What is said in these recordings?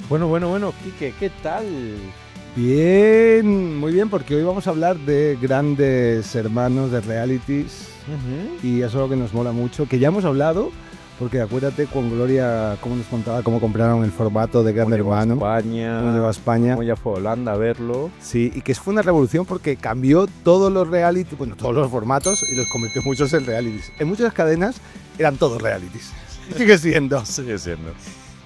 Bueno, Quique, ¿qué tal? Bien, muy bien, porque hoy vamos a hablar de grandes hermanos, de realities, y eso es lo que nos mola mucho, que ya hemos hablado, porque acuérdate con Gloria cómo nos contaba cómo compraron el formato de Gran Hermano, España, cómo llegó a España. cómo ya fue a Holanda a verlo. Sí, y que fue una revolución porque cambió todos los realities, bueno, todos los formatos y los convirtió muchos en realities. En muchas cadenas eran todos realities. Sigue siendo. Sigue siendo.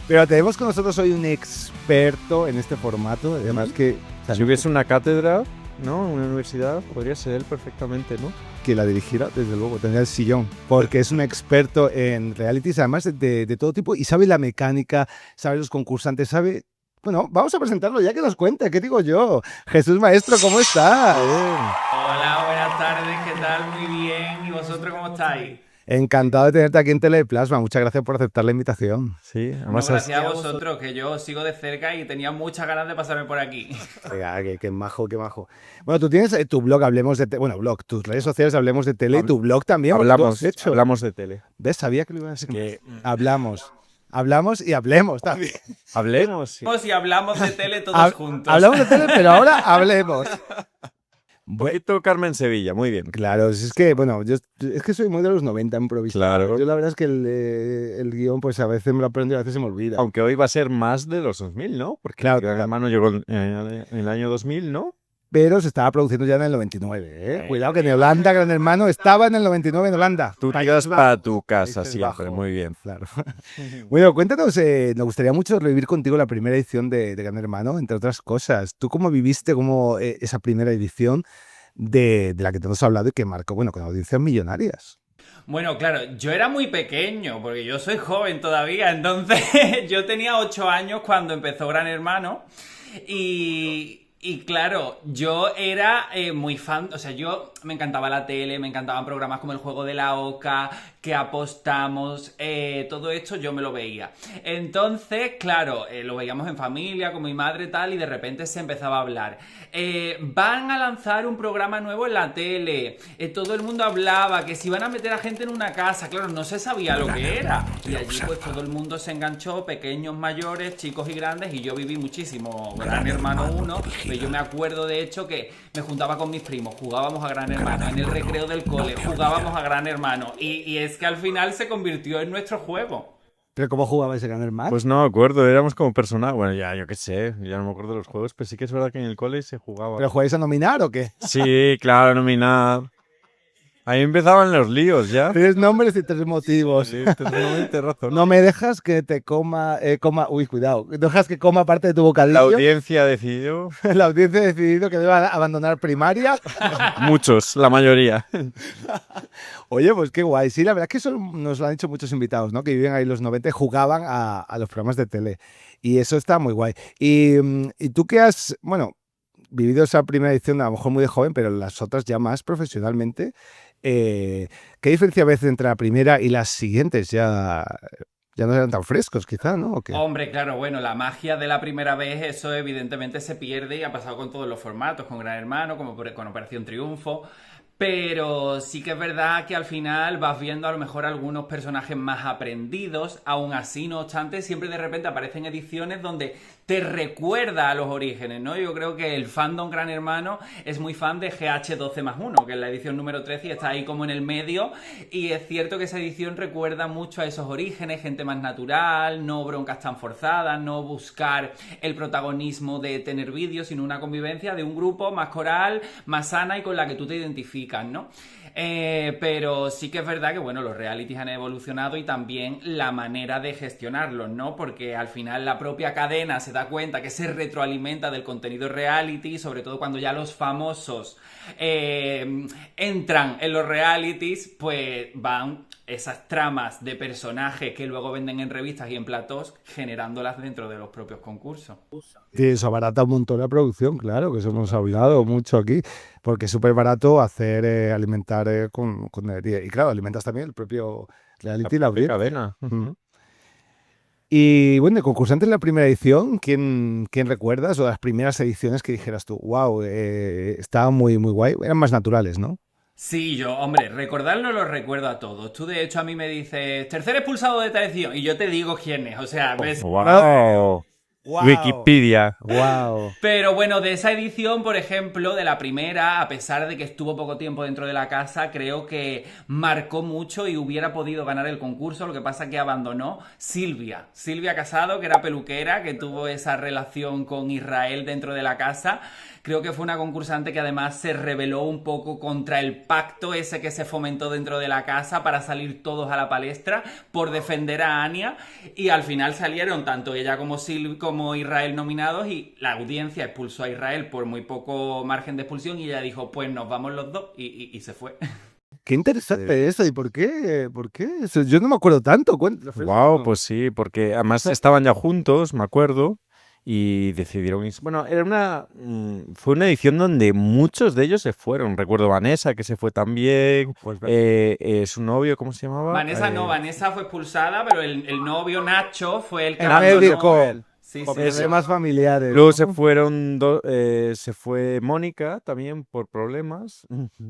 Pero tenemos con nosotros hoy un experto en este formato, además que... Si hubiese una cátedra, ¿no? Una universidad, podría ser él perfectamente, ¿no? Que la dirigiera, desde luego, tendría el sillón, porque es un experto en realities, además de todo tipo, y sabe la mecánica, sabe los concursantes, sabe... Bueno, vamos a presentarlo ya que nos cuente, ¿qué digo yo? Jesús Maestro, ¿cómo estás? Hola, buenas tardes, ¿qué tal? Muy bien, ¿y vosotros cómo estáis? Encantado de tenerte aquí en Teleplasma, muchas gracias por aceptar la invitación. Sí, No, además gracias a vosotros, que yo os sigo de cerca y tenía muchas ganas de pasarme por aquí. Oiga, qué majo, qué majo. Bueno, tú tienes tu blog, hablemos de... Bueno, blog, tus redes sociales, hablemos de tele, y tu blog también. hablamos de tele. ¿Ves? Sabía que lo iba a decir. Que Hablamos y hablemos también. hablemos. Sí. Y hablamos de tele todos juntos. Hablamos de tele, pero ahora hablemos. Un poquito Carmen Sevilla, muy bien. Claro, es que, bueno, yo es que soy muy de los 90 improvisado. Claro. Yo la verdad es que el guión, pues a veces me lo aprendo y a veces se me olvida. Aunque hoy va a ser más de los 2000, ¿no? Porque Claro, Gran Hermano llegó en el año 2000, ¿no? Pero se estaba produciendo ya en el 99, ¿eh? Cuidado que en Holanda, Gran Hermano, estaba en el 99 en Holanda. Tú te quedas para tu casa Países siempre, Bajos. muy bien. Claro. Bueno, cuéntanos, nos gustaría mucho revivir contigo la primera edición de Gran Hermano, entre otras cosas. ¿Tú cómo viviste esa primera edición de la que te hemos hablado y que marcó, bueno, con audiencias millonarias? Bueno, claro, yo era muy pequeño, porque yo soy joven todavía, entonces yo tenía 8 años cuando empezó Gran Hermano y claro, yo era muy fan, o sea, yo me encantaba la tele, me encantaban programas como El Juego de la Oca, Que Apostamos, todo esto yo me lo veía. Entonces, claro, lo veíamos en familia, con mi madre y tal, y de repente se empezaba a hablar. Van a lanzar un programa nuevo en la tele, todo el mundo hablaba, que si iban a meter a gente en una casa, claro, no se sabía lo que era. Y allí pues todo el mundo se enganchó, pequeños, mayores, chicos y grandes, y yo viví muchísimo Gran Hermano 1, pero yo me acuerdo de hecho que me juntaba con mis primos, jugábamos a Gran Hermano, en el recreo del cole jugábamos a Gran Hermano, y es que al final se convirtió en nuestro juego. ¿Pero cómo jugabais Gran Hermano? Pues no me acuerdo, éramos como personal. Bueno, ya, yo qué sé, ya no me acuerdo de los juegos, pero sí que es verdad que en el cole se jugaba. ¿Pero jugáis a nominar o qué? Sí, claro, nominar. Ahí empezaban los líos ya. 3 nombres y 3 motivos. Sí, totalmente razón. No me dejas que te uy, cuidado, dejas que coma parte de tu La bocadillo. audiencia decidió. La audiencia ha decidido que deba abandonar primaria. Muchos, la mayoría. Oye, pues qué guay. Sí, la verdad es que eso nos lo han dicho muchos invitados, ¿no? Que viven ahí los 90 y jugaban a los programas de tele. Y eso está muy guay. Y tú que has, bueno, vivido esa primera edición a lo mejor muy de joven, pero las otras ya más profesionalmente, ¿qué diferencia ves entre la primera y las siguientes? Ya no eran tan frescos, quizá, ¿no? ¿O qué? Hombre, claro, bueno, la magia de la primera vez, eso evidentemente se pierde y ha pasado con todos los formatos, con Gran Hermano, como con Operación Triunfo. Pero sí que es verdad que al final vas viendo a lo mejor algunos personajes más aprendidos, aún así, no obstante, siempre de repente aparecen ediciones donde te recuerda a los orígenes, ¿no? Yo creo que el fandom Gran Hermano es muy fan de GH12+1, que es la edición número 13 y está ahí como en el medio, y es cierto que esa edición recuerda mucho a esos orígenes, gente más natural, no broncas tan forzadas, no buscar el protagonismo de tener vídeos, sino una convivencia de un grupo más coral, más sana y con la que tú te identificas, ¿no? Pero sí que es verdad que, bueno, los realities han evolucionado y también la manera de gestionarlos, ¿no? Porque al final la propia cadena se da cuenta que se retroalimenta del contenido reality, sobre todo cuando ya los famosos entran en los realities, pues van esas tramas de personajes que luego venden en revistas y en platós, generándolas dentro de los propios concursos. Sí, eso abarata un montón la producción, claro, que eso hemos hablado mucho aquí, porque es súper barato hacer, alimentar con y claro, alimentas también el propio reality, la audiencia. Cadena. Y bueno, de concursantes en la primera edición, ¿quién recuerdas? O las primeras ediciones que dijeras tú, wow, estaba muy, muy guay, eran más naturales, ¿no? Sí, yo, hombre, recordarlo lo recuerdo a todos. Tú, de hecho, a mí me dices, tercer expulsado de tal edición, y yo te digo quién es. O sea, ves, ¡Wow! Guau. Wikipedia. Wow. Pero bueno, de esa edición, por ejemplo, de la primera, a pesar de que estuvo poco tiempo dentro de la casa, creo que marcó mucho y hubiera podido ganar el concurso. Lo que pasa es que abandonó Silvia Casado, que era peluquera, que tuvo esa relación con Israel dentro de la casa. Creo que fue una concursante que además se rebeló un poco contra el pacto ese que se fomentó dentro de la casa para salir todos a la palestra por defender a Ania, y al final salieron tanto ella como Israel nominados, y la audiencia expulsó a Israel por muy poco margen de expulsión y ella dijo, pues nos vamos los dos, y se fue. Qué interesante eso. ¿Y por qué? ¿Por qué? Eso, yo no me acuerdo tanto. Wow, pues sí, porque además estaban ya juntos, me acuerdo, y decidieron irse. Bueno, fue una edición donde muchos de ellos se fueron. Recuerdo Vanessa, que se fue también, Pues, su novio, ¿cómo se llamaba? Vanessa fue expulsada, pero el novio Nacho fue el que Nadie abandonó. dijo, Sí, por sí, sí. problemas familiares. Luego ¿no? se fueron, se fue Mónica también por problemas.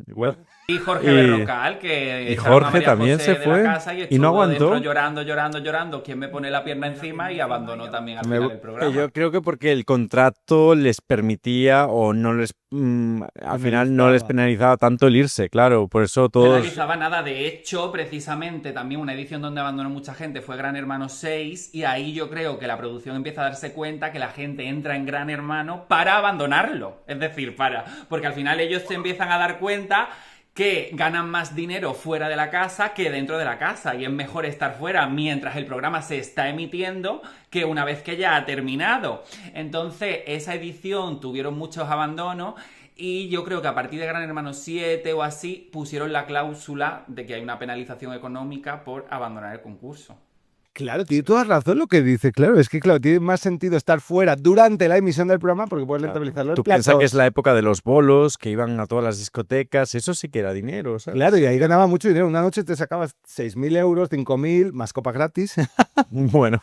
Igual. Y Jorge Y- Berrocal, que y echaron a Jorge María también José se de la fue casa y y no estuvo aguantó. dentro llorando. ¿Quién me pone la pierna encima? Y abandonó también al Me final gu- el programa. Yo creo que porque el contrato les permitía o no les, al final no les penalizaba tanto el irse, claro. Por eso No todos. analizaba nada. De hecho, precisamente también una edición donde abandonó mucha gente fue Gran Hermano 6, y ahí yo creo que la producción empieza a darse cuenta que la gente entra en Gran Hermano para abandonarlo. Es decir, porque al final ellos se empiezan a dar cuenta que ganan más dinero fuera de la casa que dentro de la casa, y es mejor estar fuera mientras el programa se está emitiendo que una vez que ya ha terminado. Entonces, esa edición tuvieron muchos abandonos, y yo creo que a partir de Gran Hermano 7 o así pusieron la cláusula de que hay una penalización económica por abandonar el concurso. Claro, tiene toda razón lo que dice. Claro, es que claro, tiene más sentido estar fuera durante la emisión del programa porque puedes rentabilizarlo en Tú piensas que platos. es la época de los bolos, que iban a todas las discotecas, eso sí que era dinero, ¿sabes? Claro, y ahí ganaba mucho dinero. Una noche te sacabas 6.000 euros, 5.000, más copas gratis. Bueno,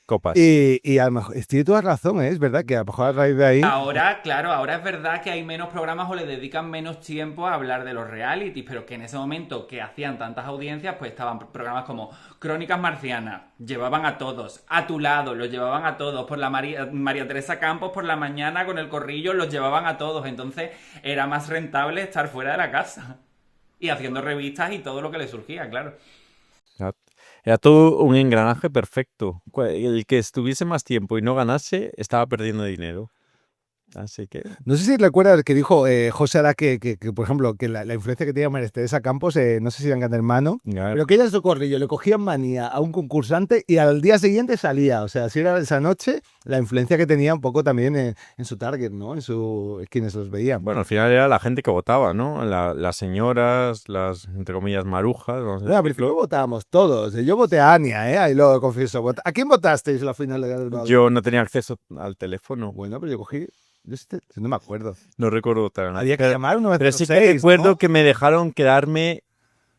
copas. Y a lo mejor, tiene toda razón, ¿eh? Es verdad que a lo mejor a raíz de ahí. Ahora, claro, ahora es verdad que hay menos programas o le dedican menos tiempo a hablar de los realities, pero que en ese momento que hacían tantas audiencias, pues estaban programas como Crónicas Marcianas, llevaban a todos, A tu lado, los llevaban a todos, por la María Teresa Campos por la mañana con el corrillo, los llevaban a todos, entonces era más rentable estar fuera de la casa y haciendo revistas y todo lo que le surgía, claro. Era todo un engranaje perfecto. El que estuviese más tiempo y no ganase, estaba perdiendo dinero. Así que. No sé si recuerdas que dijo José Ara que, por ejemplo, que la influencia que tenía María Teresa Campos, no sé si era en Gran Hermano, pero que ella en su corrillo le cogían manía a un concursante y al día siguiente salía. O sea, si era esa noche, la influencia que tenía un poco también en su target, ¿no? En quienes los veían. Bueno, al final era la gente que votaba, ¿no? Las señoras, las, entre comillas, marujas. Vamos a No, al principio votábamos todos. Yo voté a Ania, ahí lo confieso. ¿A quién votasteis en la final de Gran Hermano? Yo no tenía acceso al teléfono. Bueno, pero yo cogí. No me acuerdo. No recuerdo votar. Había que llamar un Pero sí que 906, recuerdo ¿no? que me dejaron quedarme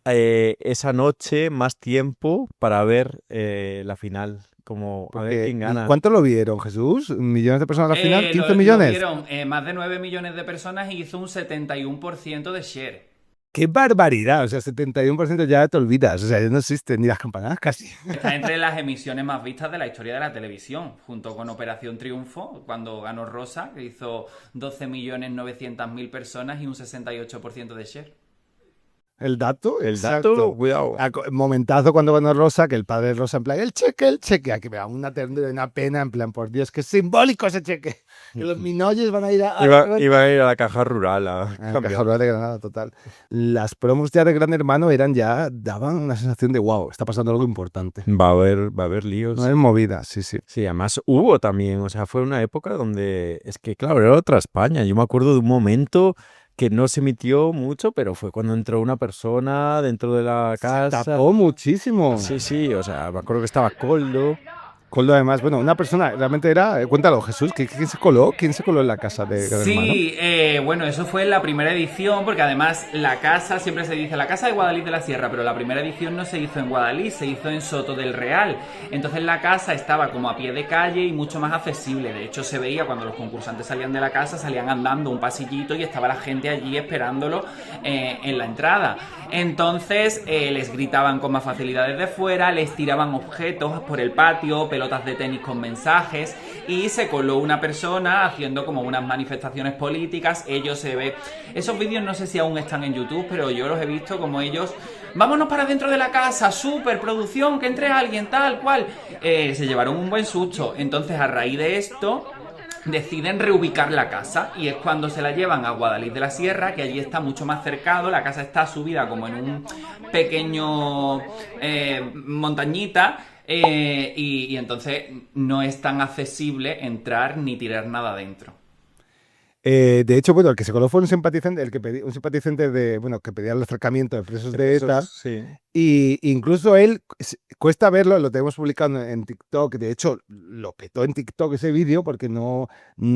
esa noche más tiempo para ver la final. Como a ver quién gana. ¿Cuánto lo vieron, Jesús? ¿Millones de personas a la final? ¿15 Lo millones? vieron más de 9 millones de personas y hizo un 71% de share. ¡Qué barbaridad! O sea, 71% ya te olvidas. O sea, ya no existen ni las campanadas casi. Está entre las emisiones más vistas de la historia de la televisión, junto con Operación Triunfo, cuando ganó Rosa, que hizo 12.900.000 personas y un 68% de share. El dato, El exacto. dato, cuidado. Momentazo cuando ganó Rosa, que el padre de Rosa en plan, el cheque. Aquí me da una ternura y una pena, en plan, por Dios, que es simbólico ese cheque. Que los minoyes van a ir a... Iba a ir a la caja rural a Ah, cambiar. Caja Rural de Granada, total. Las promos ya de Gran Hermano daban una sensación de wow, está pasando algo importante. Va a haber líos. No es movida, sí. Sí, además hubo también, o sea, fue una época donde, es que claro, era otra España. Yo me acuerdo de un momento que no se emitió mucho, pero fue cuando entró una persona dentro de la casa. Tapó muchísimo. Sí, o sea, me acuerdo que estaba Coldo. Coldo, además, bueno, una persona, realmente era, cuéntalo, Jesús, ¿quién se coló? ¿Quién se coló en la casa de Gran Hermano? Sí, bueno, eso fue en la primera edición, porque además la casa, siempre se dice la casa de Guadalís de la Sierra, pero la primera edición no se hizo en Guadalís, se hizo en Soto del Real. Entonces la casa estaba como a pie de calle y mucho más accesible. De hecho, se veía cuando los concursantes salían de la casa, salían andando un pasillito y estaba la gente allí esperándolo en la entrada. Entonces les gritaban con más facilidad desde fuera, les tiraban objetos por el patio, pelotas de tenis con mensajes, y se coló una persona haciendo como unas manifestaciones políticas. Ellos se ve, esos vídeos no sé si aún están en YouTube, pero yo los he visto como ellos, vámonos para dentro de la casa, super producción, que entre alguien, tal cual. Se llevaron un buen susto. Entonces, a raíz de esto, deciden reubicar la casa, y es cuando se la llevan a Guadalix de la Sierra, que allí está mucho más cercado. La casa está subida como en un pequeño montañita, y entonces no es tan accesible entrar ni tirar nada dentro. De hecho, bueno, el que se coló fue un simpatizante, un simpatizante de, bueno, que pedía el acercamiento de presos de ETA. Sí. Y incluso él, cuesta verlo, lo tenemos publicado en TikTok. De hecho, lo petó en TikTok ese vídeo porque no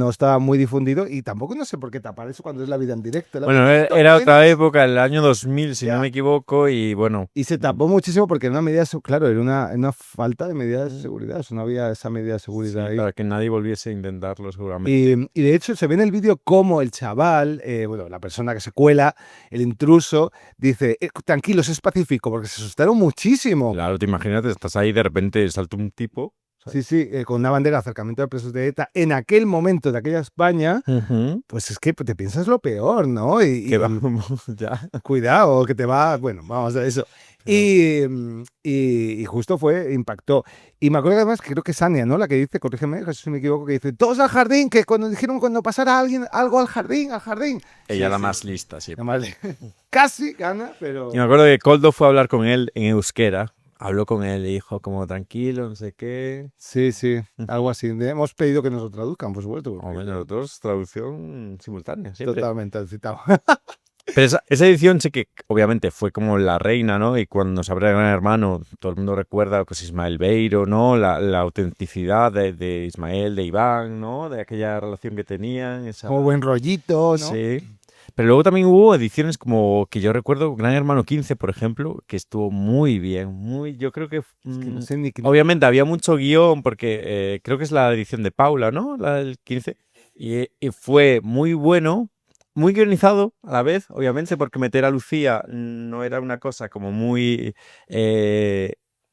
estaba muy difundido, y tampoco no sé por qué tapar eso cuando es la vida en directo. Bueno, era otra época, el año 2000, si no me equivoco, y bueno. Y se tapó muchísimo porque era una medida, claro, era una falta de medidas de seguridad. No había esa medida de seguridad ahí. Para que nadie volviese a intentarlo, seguramente. Y de hecho se ve en el vídeo cómo el chaval, bueno, la persona que se cuela, el intruso, dice, tranquilos, es pacífico, porque se asustaron muchísimo. Claro, te imaginas, estás ahí, de repente salta un tipo. Sí, sí, con una bandera de acercamiento de presos de ETA en aquel momento de aquella España. Pues es que te piensas lo peor, ¿no? Que vamos, ya. Cuidado, que te va. Bueno, vamos a eso. Y justo impactó. Y me acuerdo además que creo que es Ania, ¿no? La que dice, corrígeme, Jesús, si me equivoco, que dice, todos al jardín, que cuando pasara alguien algo al jardín. Ella Sí, la sí. más lista, sí. Casi gana, pero... Y me acuerdo que Koldo fue a hablar con él en euskera. Habló con él y dijo como tranquilo, no sé qué. Sí, sí, algo así. Hemos pedido que nos lo traduzcan, por supuesto. O menos nosotros, traducción simultánea, siempre. Totalmente citado. Pero esa edición sí que obviamente fue como la reina, ¿no? Y cuando se abre Gran Hermano, todo el mundo recuerda pues Ismael Beiro, ¿no? La autenticidad de Ismael, de Iván, ¿no? De aquella relación que tenían. Como buen rollito, ¿no? Sí. Pero luego también hubo ediciones como que yo recuerdo, Gran Hermano 15, por ejemplo, que estuvo muy bien, yo creo que... Es que no sé ni... Obviamente había mucho guión porque creo que es la edición de Paula, ¿no? La del 15. Y fue muy bueno, muy guionizado a la vez, obviamente, porque meter a Lucía no era una cosa como muy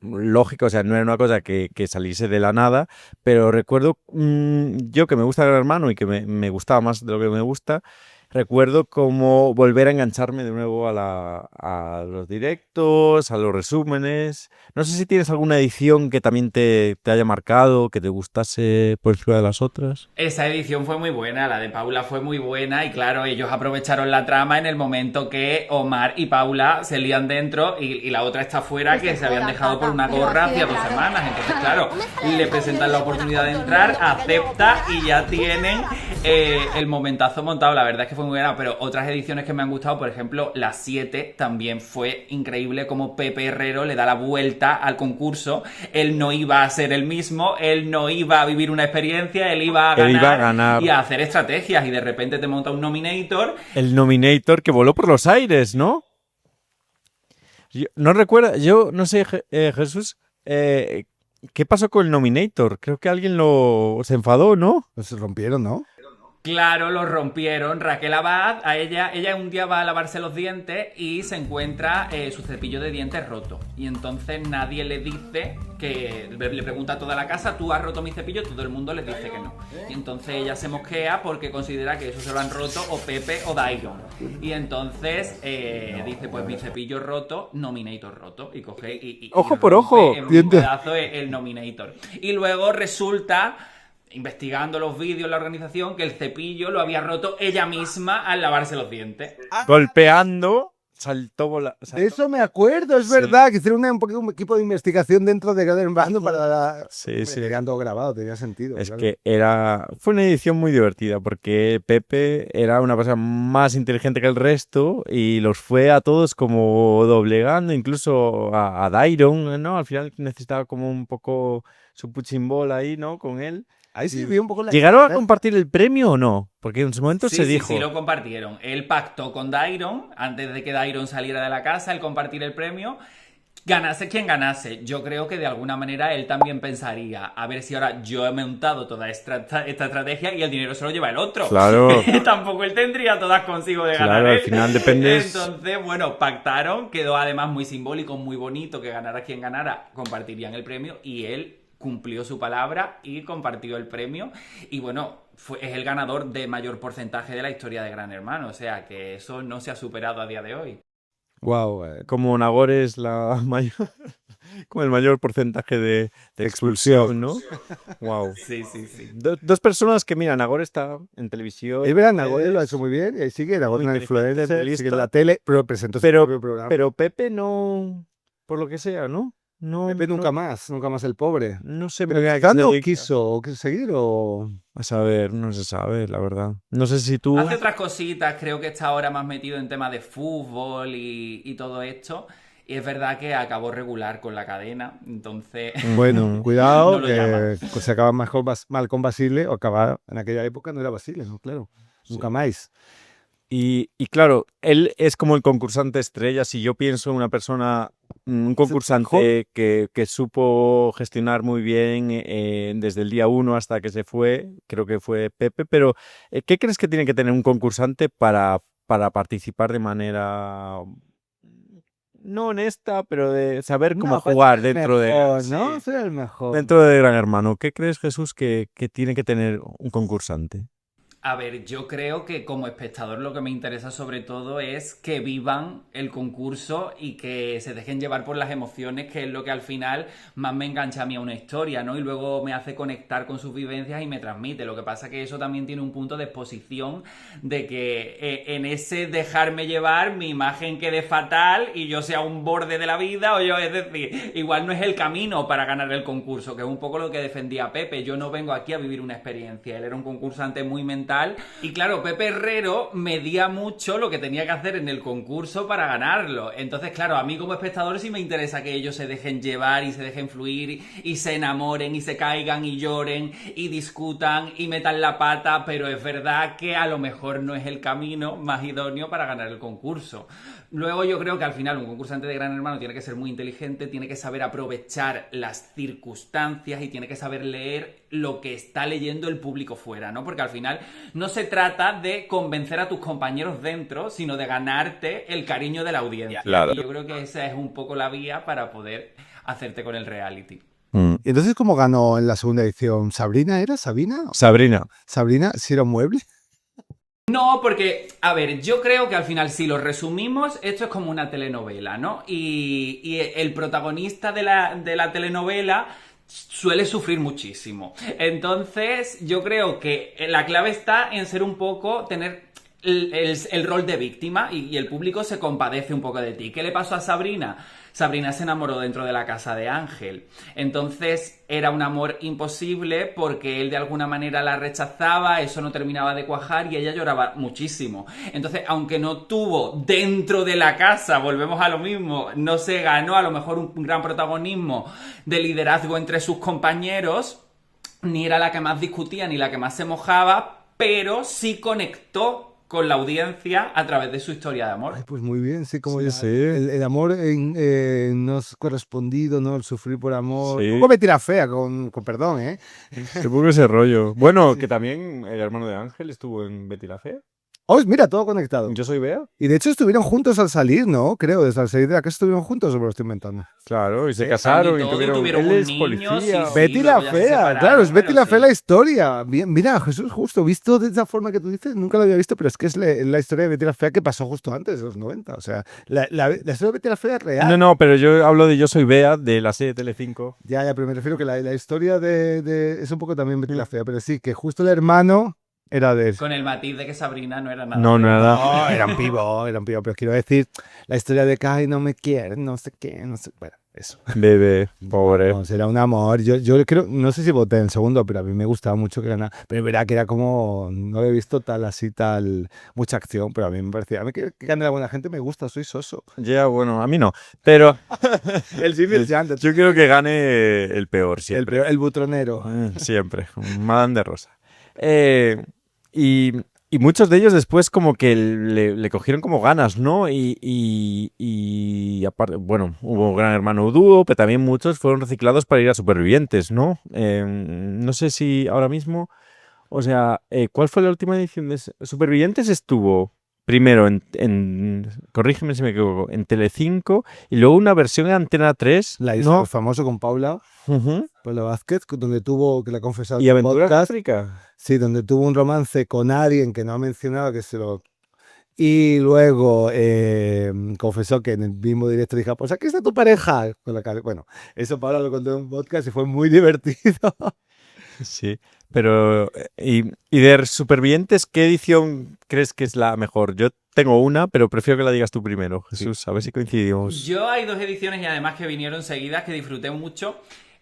lógica, o sea, no era una cosa que saliese de la nada, pero recuerdo, yo que me gusta Gran Hermano y que me gustaba más de lo que me gusta, recuerdo como volver a engancharme de nuevo a los directos, a los resúmenes. No sé si tienes alguna edición que también te haya marcado, que te gustase por encima de las otras. Esa edición fue muy buena, la de Paula fue muy buena, y claro, ellos aprovecharon la trama en el momento que Omar y Paula se lían dentro y la otra está fuera, que se habían dejado por una gorra hacía 2 semanas. Entonces, claro, le presentan la oportunidad de entrar, acepta y ya tienen el momentazo montado. La verdad es que fue muy buena, pero otras ediciones que me han gustado, por ejemplo, la 7 también fue increíble, como Pepe Herrero le da la vuelta al concurso. Él no iba a ser el mismo, él no iba a vivir una experiencia, él iba a ganar y a hacer estrategias, y de repente te monta un Nominator. El Nominator que voló por los aires, ¿no? No recuerdo, yo no sé, Jesús, ¿qué pasó con el Nominator? Creo que alguien se enfadó, ¿no? Pues se rompieron, ¿no? Claro, lo rompieron. Raquel Abad, ella un día va a lavarse los dientes y se encuentra su cepillo de dientes roto. Y entonces nadie le dice, que le pregunta a toda la casa, ¿tú has roto mi cepillo? Todo el mundo les dice que no. Y entonces ella se mosquea porque considera que eso se lo han roto o Pepe o Dairon. Y entonces dice, pues mi cepillo roto, Nominator roto. Y coge y ojo por ojo, en un pedazo el Nominator. Y luego resulta, investigando los vídeos, la organización, que el cepillo lo había roto ella misma al lavarse los dientes. Golpeando, saltó. De eso me acuerdo, es verdad, que hicieron un equipo de investigación dentro de Gran Hermano para... Sí. Tenían todo grabado, tenía sentido. Es claro. que fue una edición muy divertida porque Pepe era una persona más inteligente que el resto y los fue a todos como doblegando, incluso a Dairon, ¿no? Al final necesitaba como un poco su punching ball ahí, ¿no? Con él. Ahí sí vi un poco la... ¿Llegaron a compartir el premio o no? Porque en su momento se dijo... Sí, lo compartieron. Él pactó con Dairon, antes de que Dairon saliera de la casa, el compartir el premio. Ganase quien ganase. Yo creo que de alguna manera él también pensaría, a ver si ahora yo he montado toda esta estrategia y el dinero se lo lleva el otro. Claro. Tampoco él tendría todas consigo de ganar. Claro, al final depende. Entonces, bueno, pactaron, quedó además muy simbólico, muy bonito, que ganara quien ganara, compartirían el premio, y él cumplió su palabra y compartió el premio. Y bueno, es el ganador de mayor porcentaje de la historia de Gran Hermano. O sea que eso no se ha superado a día de hoy. Wow, Como Nagore es la mayor, como el mayor porcentaje de expulsión, ¿no? Wow. Sí, sí, sí. Dos personas que, mira, Nagore está en televisión. es verdad, Nagore lo ha hecho muy bien, y sigue, Nagore Muy es una influencer, inteligente, sigue en la tele, pero presentó su Pero, propio programa. pero Pepe no, por lo que sea, ¿no? No, Pepe nunca más el pobre. no sé Pero muy a qué quizás se no dedica. quiso seguir o... A saber, no se sabe, la verdad. No sé si tú... Hace otras cositas, creo que está ahora más metido en temas de fútbol y todo esto. Y es verdad que acabó regular con la cadena, entonces Bueno, Cuidado, no lo llama. que se acaba mejor mal con Basile, o acaba en aquella época no era Basile, ¿no? Claro, nunca más. y claro, él es como el concursante estrella. Si yo pienso en una persona, un concursante que supo gestionar muy bien desde el día 1 hasta que se fue, creo que fue Pepe. Pero, ¿qué crees que tiene que tener un concursante para participar de manera no honesta, pero de saber cómo No, para jugar ser el dentro de, mejor, sí, ¿no? Ser el mejor. dentro de Gran Hermano? ¿Qué crees, Jesús, que tiene que tener un concursante? A ver, yo creo que como espectador lo que me interesa sobre todo es que vivan el concurso y que se dejen llevar por las emociones, que es lo que al final más me engancha a mí a una historia, ¿no? Y luego me hace conectar con sus vivencias y me transmite. Lo que pasa que eso también tiene un punto de exposición de que en ese dejarme llevar mi imagen quede fatal y yo sea un borde de la vida, o yo, es decir, igual no es el camino para ganar el concurso, que es un poco lo que defendía Pepe. Yo no vengo aquí a vivir una experiencia, él era un concursante muy mental. Y claro, Pepe Herrero medía mucho lo que tenía que hacer en el concurso para ganarlo. Entonces, claro, a mí como espectador sí me interesa que ellos se dejen llevar y se dejen fluir y se enamoren y se caigan y lloren y discutan y metan la pata, pero es verdad que a lo mejor no es el camino más idóneo para ganar el concurso. Luego yo creo que al final un concursante de Gran Hermano tiene que ser muy inteligente, tiene que saber aprovechar las circunstancias y tiene que saber leer lo que está leyendo el público fuera, ¿no? Porque al final no se trata de convencer a tus compañeros dentro, sino de ganarte el cariño de la audiencia. Claro. Y yo creo que esa es un poco la vía para poder hacerte con el reality. ¿Y entonces cómo ganó en la segunda edición? ¿Sabrina era? ¿Sabina? Sabrina. ¿Sabrina? ¿Si era un mueble? No, porque, a ver, yo creo que al final, si lo resumimos, esto es como una telenovela, ¿no? Y el protagonista de la telenovela suele sufrir muchísimo. Entonces, yo creo que la clave está en ser un poco, tener el rol de víctima y el público se compadece un poco de ti. ¿Qué le pasó a Sabrina? Sabrina se enamoró dentro de la casa de Ángel. Entonces era un amor imposible porque él de alguna manera la rechazaba, eso no terminaba de cuajar y ella lloraba muchísimo. Entonces, aunque no tuvo dentro de la casa, volvemos a lo mismo, no se ganó a lo mejor un gran protagonismo de liderazgo entre sus compañeros, ni era la que más discutía ni la que más se mojaba, pero sí conectó con la audiencia a través de su historia de amor. Ay, pues muy bien, sí, como Sí, ya, sí. el amor no es correspondido, ¿no? El sufrir por amor. Sí. Un poco me tira fea, con perdón, ¿eh? Un poco ese rollo. Bueno, que también el hermano de Ángel estuvo en Betty la Fea. Oh, mira, todo conectado. Yo soy Bea. Y de hecho estuvieron juntos al salir, ¿no? Creo, desde al salir de la casa estuvieron juntos, o me lo estoy inventando. Claro, y se Sí. casaron Y y todo, tuvieron... Él un es niño, policía. sí, Betty la luego ya se Fea, separaron, claro, es Betty pero la Fea sí. la historia. Bien, mira, Jesús, justo, visto de esa forma que tú dices, nunca lo había visto, pero es que es la historia de Betty la Fea que pasó justo antes de los 90. O sea, la historia de Betty la Fea es real. No, pero yo hablo de Yo soy Bea, de la serie Telecinco. Ya, pero me refiero que la historia es un poco también Betty la Fea, pero sí, que justo el hermano era de él. Con el matiz de que Sabrina no era nada. No, nada. No, era un pivo, pero quiero decir, la historia de que, ay, no me quiere, no sé qué, no sé, bueno, eso. Bebé, pobre. No, será un amor. Yo creo, no sé si voté en segundo, pero a mí me gustaba mucho que ganara. Pero es verdad que era como, no había visto mucha acción, pero a mí me parecía, a mí que gane la buena gente me gusta, soy soso. Ya, bueno, a mí no. Pero El yo quiero que gane el peor siempre. el butronero. Siempre. Madame de Rosa. Y muchos de ellos después como que le cogieron como ganas, ¿no? Y aparte, bueno, hubo Gran Hermano dúo, pero también muchos fueron reciclados para ir a Supervivientes, ¿no? No sé si ahora mismo, o sea, ¿cuál fue la última edición de Supervivientes? Estuvo primero corrígeme si me equivoco, en Telecinco y luego una versión en Antena 3. La hizo ¿No? famoso con Paula Ujú. Vázquez, donde tuvo, que la ha confesado Y en un Aventuras podcast, África. sí, donde tuvo un romance con alguien que no ha mencionado, que se lo... Y luego confesó que en el mismo directo dijo, pues aquí está tu pareja. Bueno, eso Paula lo contó en un podcast y fue muy divertido. Sí, pero y de Supervivientes, ¿qué edición crees que es la mejor? Yo tengo una, pero prefiero que la digas tú primero, Jesús, a ver si coincidimos. Yo hay dos ediciones y además que vinieron seguidas que disfruté mucho,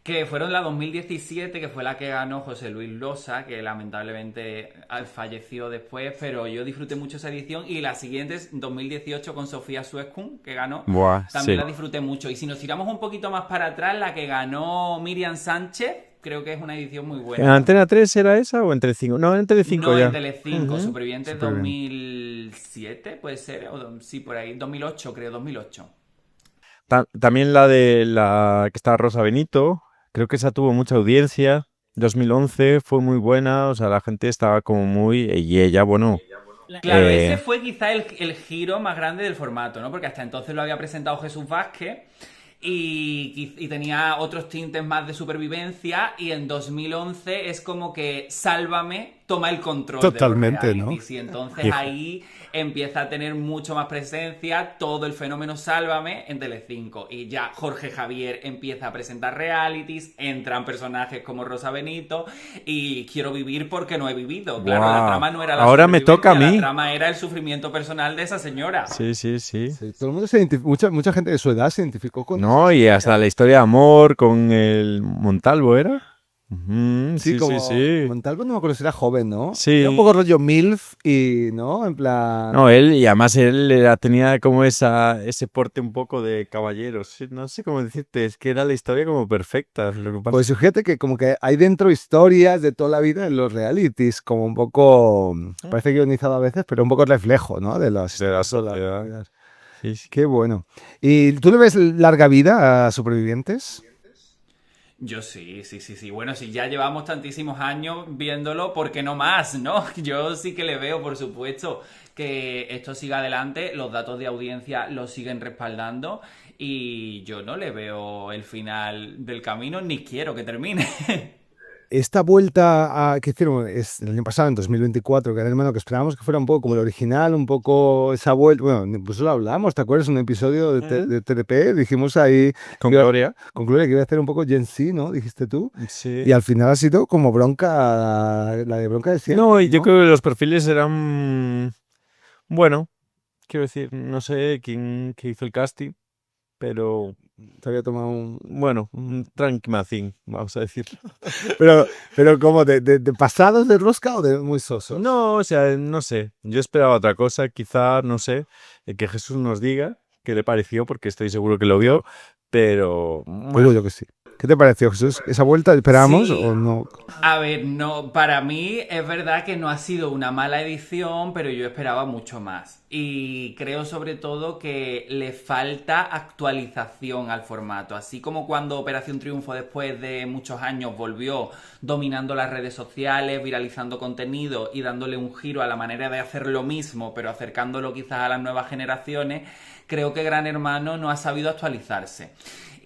que fueron la 2017, que fue la que ganó José Luis Losa, que lamentablemente falleció después, pero yo disfruté mucho esa edición, y la siguiente es 2018 con Sofía Suezkun, que ganó, Buah, también sí. la disfruté mucho. Y si nos tiramos un poquito más para atrás, la que ganó Miriam Sánchez, creo que es una edición muy ¿En buena. Antena 3 era esa o en Telecinco? No, en Telecinco No, en ya. Telecinco, Ujú. Supervivientes Súper bien. 2007, puede ser, sí, por ahí, 2008, creo, 2008. También la de la que estaba Rosa Benito, creo que esa tuvo mucha audiencia. 2011 fue muy buena, o sea, la gente estaba como muy... Y ella, bueno... Claro, ese eh, fue quizá el giro más grande del formato, ¿no? Porque hasta entonces lo había presentado Jesús Vázquez y tenía otros tintes más de supervivencia, y en 2011 es como que Sálvame toma el control Totalmente, de los ¿no? realities, y entonces hijo. ahí empieza a tener mucho más presencia todo el fenómeno Sálvame en Telecinco, y ya Jorge Javier empieza a presentar realities, entran personajes como Rosa Benito y Quiero vivir porque no he vivido. Claro, la Guau. trama no era la Ahora me toca a supervivencia, mí. la trama era el sufrimiento personal de esa señora. Sí, sí, sí. Sí, todo el mundo mucha gente de su edad se identificó con No, y hasta la historia de amor con el Montalvo, ¿era? Ujú, Sí, sí, sí, como sí. Montalvo, no me acuerdo si era joven, ¿no? Sí. Era un poco rollo MILF y, ¿no? En plan... No, y además él tenía como ese porte un poco de caballero. Sí, no sé cómo decirte, es que era la historia como perfecta. Lo que pasa. Pues fíjate que como que hay dentro historias de toda la vida en los realities, como un poco, parece guionizado a veces, pero un poco reflejo, ¿no? De las De la todas las sociedad. vidas. Sí, sí. Qué bueno. ¿Y tú le ves larga vida a Supervivientes? Yo sí, sí, sí, sí. Bueno, si ya llevamos tantísimos años viéndolo, ¿por qué no más, no? Yo sí que le veo, por supuesto, que esto siga adelante, los datos de audiencia lo siguen respaldando, y yo no le veo el final del camino, ni quiero que termine. Esta vuelta que hicieron el año pasado, en 2024, que era hermano, que esperábamos que fuera un poco como el original, un poco esa vuelta. Bueno, incluso lo hablamos, ¿te acuerdas? Un episodio de TDP, dijimos ahí Con que iba- Gloria. con Gloria que iba a hacer un poco Gen Z, ¿no? Dijiste tú. Sí. Y al final ha sido como bronca, la de bronca de siempre. No, y yo ¿no? creo que los perfiles eran... Bueno, quiero decir, no sé quién hizo el casting, pero Te había tomado un... bueno, un tranquimacín, vamos a decirlo. Pero como de pasados de rosca o de muy sosos. No, o sea, no sé. Yo esperaba otra cosa, quizá, no sé, que Jesús nos diga qué le pareció, porque estoy seguro que lo vio, pero Digo bueno, yo que sí. ¿Qué te pareció, Jesús? ¿Esa vuelta esperábamos Sí. o no? A ver, no, para mí es verdad que no ha sido una mala edición, pero yo esperaba mucho más. Y creo sobre todo que le falta actualización al formato. Así como cuando Operación Triunfo después de muchos años volvió dominando las redes sociales, viralizando contenido y dándole un giro a la manera de hacer lo mismo, pero acercándolo quizás a las nuevas generaciones, creo que Gran Hermano no ha sabido actualizarse.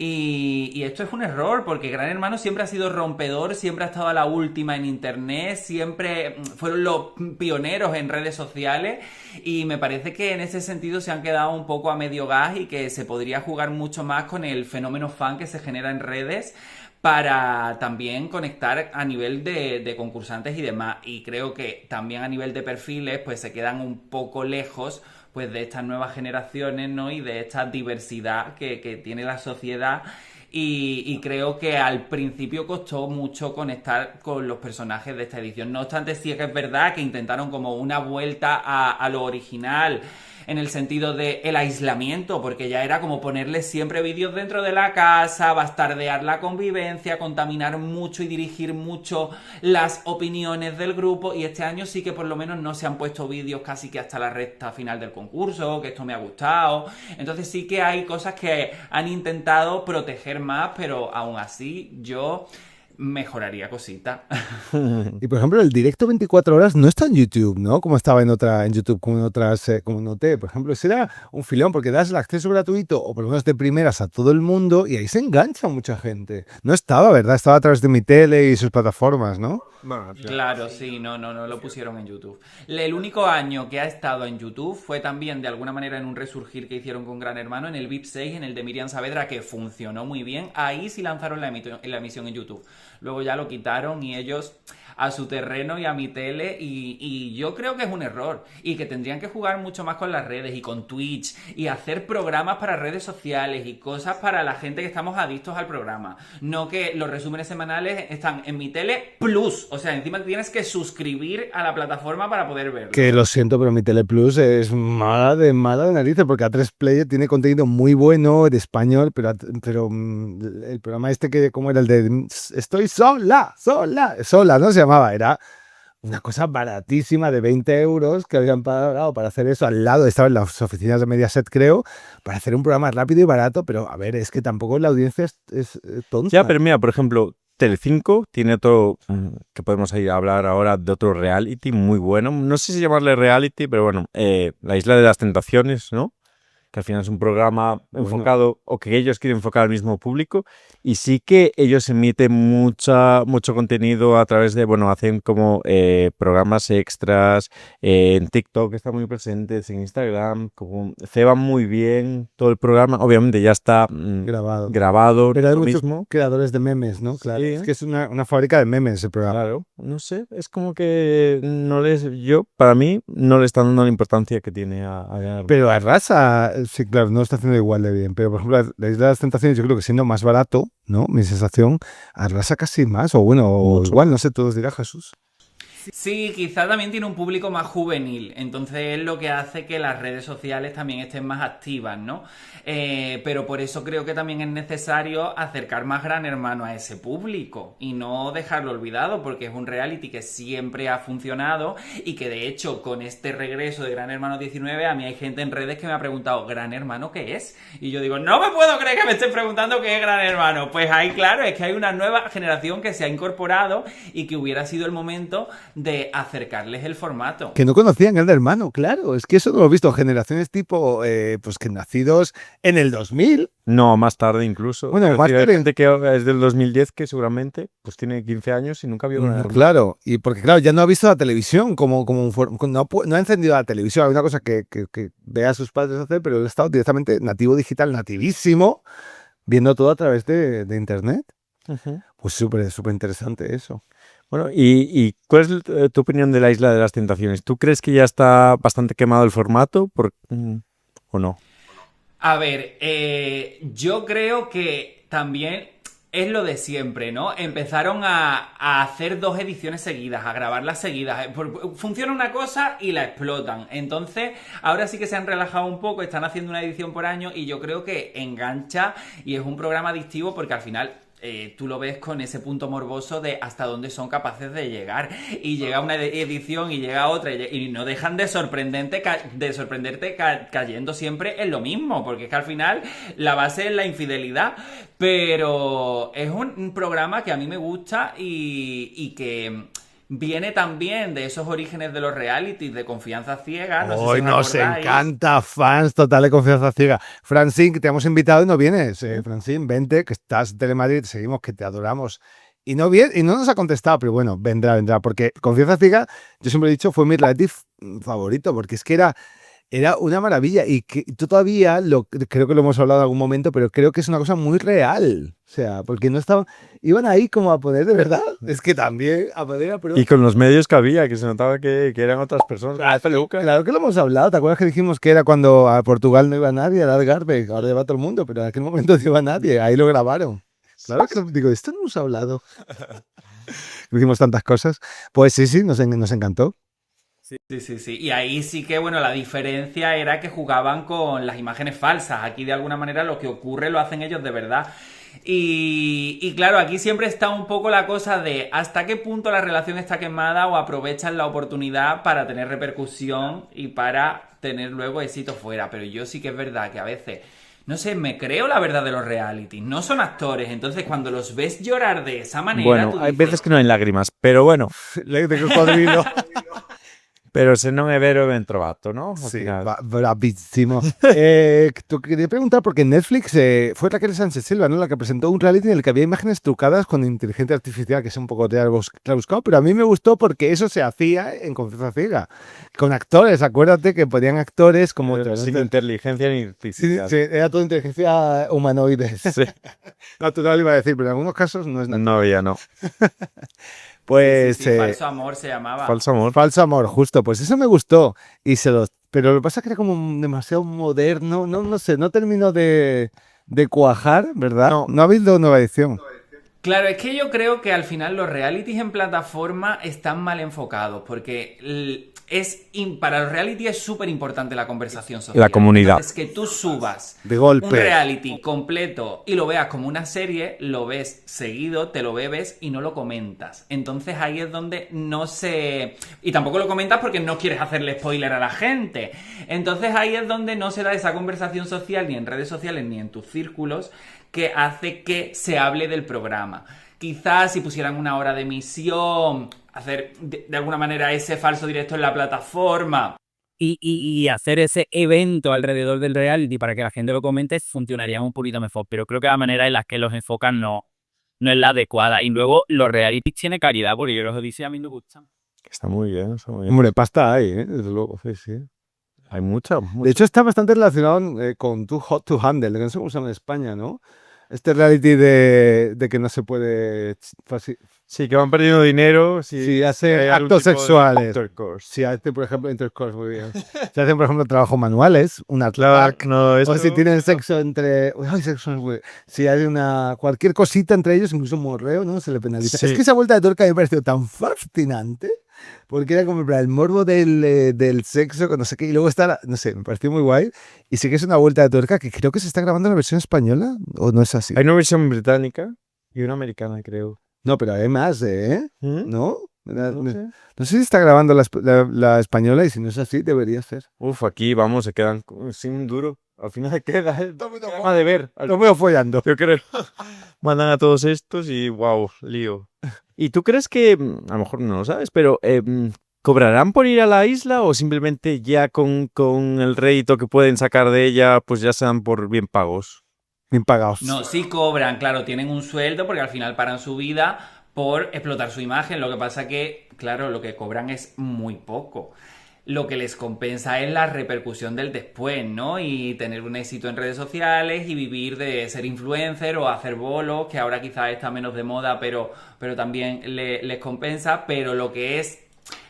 Y esto es un error, porque Gran Hermano siempre ha sido rompedor, siempre ha estado a la última en internet, siempre fueron los pioneros en redes sociales, y me parece que en ese sentido se han quedado un poco a medio gas, y que se podría jugar mucho más con el fenómeno fan que se genera en redes, para también conectar a nivel de concursantes y demás. Y creo que también a nivel de perfiles pues se quedan un poco lejos pues de estas nuevas generaciones, ¿no? Y de esta diversidad que tiene la sociedad. Y creo que al principio costó mucho conectar con los personajes de esta edición. No obstante, sí que es verdad que intentaron como una vuelta a lo original, en el sentido de el aislamiento, porque ya era como ponerle siempre vídeos dentro de la casa, bastardear la convivencia, contaminar mucho y dirigir mucho las opiniones del grupo. Y este año sí que por lo menos no se han puesto vídeos casi que hasta la recta final del concurso, que esto me ha gustado. Entonces sí que hay cosas que han intentado proteger más, pero aún así yo mejoraría cositas. Y por ejemplo, el directo 24 horas no está en YouTube, ¿no? Como estaba en YouTube, como en otras, como noté. Por ejemplo, ese era un filón porque das el acceso gratuito o por lo menos de primeras a todo el mundo y ahí se engancha mucha gente. No estaba, ¿verdad? Estaba a través de Mi Tele y sus plataformas, ¿no? Bueno, Claro, sí, no lo pusieron en YouTube. El único año que ha estado en YouTube fue también de alguna manera en un resurgir que hicieron con Gran Hermano, en el VIP 6, en el de Miriam Saavedra, que funcionó muy bien. Ahí sí lanzaron la emisión en YouTube. Luego ya lo quitaron y ellos a su terreno y a Mi Tele y yo creo que es un error y que tendrían que jugar mucho más con las redes y con Twitch y hacer programas para redes sociales y cosas para la gente que estamos adictos al programa. No que los resúmenes semanales están en Mi Tele Plus, o sea, encima tienes que suscribir a la plataforma para poder verlo. Que lo siento, pero Mi Tele Plus es mala de narices porque A3 Player tiene contenido muy bueno de español, pero el programa este que, ¿cómo era? El de Estoy sola, ¿no? Se llamaba, era una cosa baratísima de 20 euros que habían pagado para hacer eso al lado, estaba en las oficinas de Mediaset, creo, para hacer un programa rápido y barato, pero a ver, es que tampoco la audiencia es tonta. ya, pero mira, por ejemplo, Telecinco tiene otro, que podemos ir a hablar ahora de otro reality muy bueno. No sé si llamarle reality, pero bueno, La Isla de las Tentaciones, ¿no? Que al final es un programa enfocado, o que ellos quieren enfocar al mismo público, y sí que ellos emiten mucho contenido a través de, bueno, hacen como programas extras, en TikTok están muy presentes, en Instagram, como ceban muy bien todo el programa, obviamente ya está grabado Pero hay lo muchos mismo. creadores de memes, ¿no? Claro, Sí, es que es una fábrica de memes el programa. claro, no sé, es como que para mí, no le están dando la importancia que tiene a ganar. Pero Arrasa, sí, claro, no lo está haciendo igual de bien. Pero, por ejemplo, la Isla de las Tentaciones, yo creo que siendo más barato, ¿no? Mi sensación, Arrasa casi más, o bueno, o Mucho. igual, no sé, todos dirá Jesús. Sí, quizá también tiene un público más juvenil, entonces es lo que hace que las redes sociales también estén más activas, ¿no? Pero por eso creo que también es necesario acercar más Gran Hermano a ese público y no dejarlo olvidado, porque es un reality que siempre ha funcionado y que de hecho con este regreso de Gran Hermano 19 a mí hay gente en redes que me ha preguntado ¿Gran Hermano qué es? Y yo digo, no me puedo creer que me estés preguntando qué es Gran Hermano. Pues ahí claro, es que hay una nueva generación que se ha incorporado y que hubiera sido el momento de acercarles el formato. Que no conocían Gran Hermano, claro. Es que eso no lo he visto. Generaciones tipo, pues que nacidos en el 2000. No, más tarde incluso. Bueno, Quiero más decir, hay tarde. gente que es del 2010 que seguramente pues tiene 15 años y nunca vio Gran Hermano. Claro, y porque claro, ya no ha visto la televisión no ha encendido la televisión. Hay una cosa que ve a sus padres hacer, pero él ha estado directamente nativo digital, nativísimo, viendo todo a través de internet. Ujú. Pues súper interesante eso. Bueno, ¿y cuál es tu opinión de la Isla de las Tentaciones? ¿Tú crees que ya está bastante quemado el formato o no? A ver, yo creo que también es lo de siempre, ¿no? Empezaron a hacer 2 ediciones seguidas, a grabarlas seguidas. Funciona una cosa y la explotan. Entonces, ahora sí que se han relajado un poco, están haciendo una edición por año y yo creo que engancha y es un programa adictivo porque al final tú lo ves con ese punto morboso de hasta dónde son capaces de llegar. Y llega una edición y llega otra y no dejan de sorprenderte cayendo siempre en lo mismo, porque es que al final la base es la infidelidad. Pero es un programa que a mí me gusta y que viene también de esos orígenes de los realities de Confianza Ciega. No sé si Hoy os nos acordáis. encanta, fans total de Confianza Ciega. Francine, que te hemos invitado y no vienes. Francine, vente, que estás en Telemadrid, seguimos, que te adoramos. Y no nos ha contestado, pero bueno, vendrá, porque Confianza Ciega, yo siempre he dicho, fue mi reality favorito, porque es que era una maravilla y que tú todavía, creo que lo hemos hablado en algún momento, pero creo que es una cosa muy real. O sea, porque no estaban, iban ahí como a poner de verdad. Es que también a poner Y con los medios que había, que se notaba que eran otras personas. Claro que lo hemos hablado. ¿Te acuerdas que dijimos que era cuando a Portugal no iba nadie, al Algarve? Ahora ya va todo el mundo, pero en aquel momento no iba nadie. Ahí lo grabaron. Claro que digo, esto no hemos hablado. Hicimos tantas cosas. Pues sí, nos encantó. Sí. Y ahí sí que, bueno, la diferencia era que jugaban con las imágenes falsas. Aquí, de alguna manera, lo que ocurre lo hacen ellos de verdad. Y claro, aquí siempre está un poco la cosa de hasta qué punto la relación está quemada o aprovechan la oportunidad para tener repercusión y para tener luego éxito fuera. Pero yo sí que es verdad que a veces no sé, me creo la verdad de los realities. No son actores, entonces cuando los ves llorar de esa manera, Bueno, tú hay dices, veces que no hay lágrimas, pero bueno, Lei de cocodrilo. pero se non è vero ben trovato, ¿no? Al Sí, final. bravísimo. Te quería preguntar, porque en Netflix fue Raquel Sánchez Silva, ¿no? La que presentó un reality en el que había imágenes trucadas con inteligencia artificial, que es un poco rebuscado, pero a mí me gustó porque eso se hacía en Confianza Ciega, con actores. Acuérdate que ponían actores como... Sin inteligencia ni Sí, artificial. sí, era todo inteligencia humanoides. Sí. Natural iba a decir, pero en algunos casos no es natural. No había, no. Pues sí, Falso Amor se llamaba. Falso amor. Falso Amor, justo, pues eso me gustó. Pero lo que pasa es que era como demasiado moderno, no sé, no terminó de cuajar, ¿verdad? No ha habido nueva edición. Claro, es que yo creo que al final los realities en plataforma están mal enfocados, porque para los reality es súper importante la conversación social. La comunidad. Entonces, que tú subas De golpe. un reality completo y lo veas como una serie, lo ves seguido, te lo bebes y no lo comentas. Entonces ahí es donde no se... Y tampoco lo comentas porque no quieres hacerle spoiler a la gente. Entonces ahí es donde no se da esa conversación social ni en redes sociales ni en tus círculos que hace que se hable del programa. Quizás si pusieran una hora de emisión, hacer de alguna manera ese falso directo en la plataforma. Y hacer ese evento alrededor del reality para que la gente lo comente funcionaría un poquito mejor, pero creo que la manera en la que los enfocan no es la adecuada. Y luego los realities tienen calidad, porque los dice a mí me gustan. Está muy bien, está muy bien. Hombre, pasta hay, desde luego, sí, sí. Hay mucha. De hecho, está bastante relacionado con Too Hot to Handle, que no sé cómo se llama en España, ¿no? Este reality de que no se puede... Sí, que van perdiendo dinero. Si hacen hay algún actos tipo de sexuales. intercourse. Si hacen, por ejemplo, intercourse, muy bien. Si hacen, por ejemplo, trabajos manuales, una Claro, no, o esto... si tienen sexo entre... Ay, sexo, si hay cualquier cosita entre ellos, incluso un morreo, ¿no? Se le penaliza. Sí. Es que esa vuelta de tuerca me pareció tan fascinante, porque era como el morbo del sexo, con no sé qué, y luego está, no sé, me pareció muy guay. Y sí que es una vuelta de tuerca que creo que se está grabando en la versión española, ¿o no es así? Hay una versión británica y una americana, creo. No, pero hay más, ¿eh? ¿Mm? ¿No? No sé. No sé si está grabando la española y si no es así, debería ser. Uf, aquí vamos, se quedan sin un duro. Al final se queda a de ver. Lo veo follando. Yo creo. Mandan a todos estos y wow, lío. ¿Y tú crees que, a lo mejor no lo sabes, pero cobrarán por ir a la isla o simplemente ya con el rédito que pueden sacar de ella, pues ya se dan por bien pagos? Bien pagados. No, sí cobran, claro, tienen un sueldo porque al final paran su vida por explotar su imagen. Lo que pasa que, claro, lo que cobran es muy poco. Lo que les compensa es la repercusión del después, ¿no? Y tener un éxito en redes sociales y vivir de ser influencer o hacer bolos, que ahora quizás está menos de moda, pero también les compensa. Pero lo que es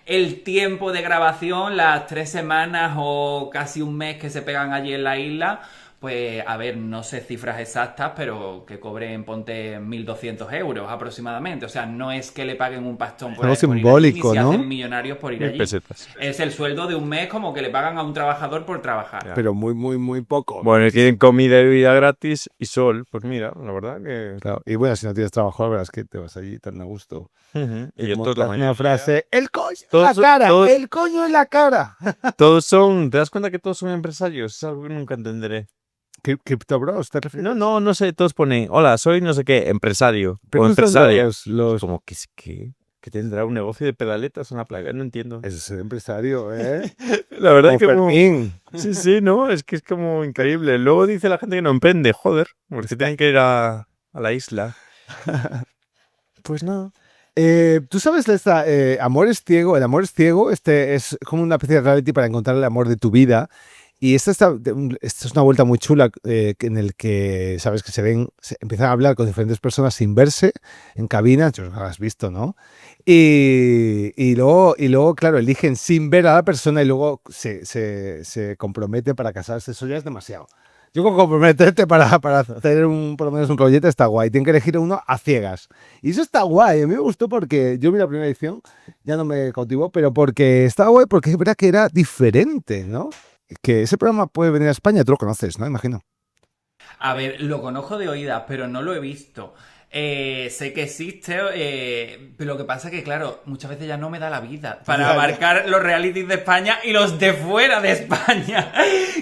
el tiempo de grabación, las 3 semanas o casi un mes que se pegan allí en la isla, pues a ver, no sé cifras exactas, pero que cobren, ponte 1.200 euros aproximadamente. O sea, no es que le paguen un pastón por, Algo por ir allí, simbólico, ni se ¿no? hacen millonarios por ir 1000 allí. pesetas. Es el sueldo de un mes como que le pagan a un trabajador por trabajar. Ya. Pero muy, muy, muy poco. Bueno, y tienen comida y bebida gratis y sol. Pues mira, la verdad que... Claro. Y bueno, si no tienes trabajo, la verdad es que te vas allí tan a gusto. Ujú. Y Te esto es montas la una mayoría. frase, el coño en Todos- la cara, todos- el coño en la cara. Todos son... ¿Te das cuenta que todos son empresarios? Es algo que nunca entenderé. Crypto Bros, ¿te refieres? No sé, todos ponen, hola, soy no sé qué, empresario. Pero o no son empresaria. los... Como que tendrá un negocio de pedaletas, una plaga, no entiendo. Ese es el empresario, ¿eh? La verdad es que Como como... Fermín. Sí, no, es que es como increíble. Luego dice la gente que no emprende, joder, porque tienen que ir a la isla. Pues no. ¿Tú sabes de esta Amor es ciego? El amor es ciego, este es como una especie de reality para encontrar el amor de tu vida. Y esta es una vuelta muy chula en el que, sabes, que se empiezan a hablar con diferentes personas sin verse en cabinas, yo lo has visto, ¿no? Y luego, claro, eligen sin ver a la persona y luego se compromete para casarse. Eso ya es demasiado. Yo con comprometerte para hacer por lo menos un rollete está guay. Tienen que elegir uno a ciegas. Y eso está guay. A mí me gustó porque yo vi la primera edición, ya no me cautivó, pero porque estaba guay porque es verdad que era diferente, ¿no? Que ese programa puede venir a España, tú lo conoces, ¿no? Imagino. A ver, lo conozco de oídas, pero no lo he visto. Sé que existe, pero lo que pasa es que, claro, muchas veces ya no me da la vida para abarcar los realities de España y los de fuera de España.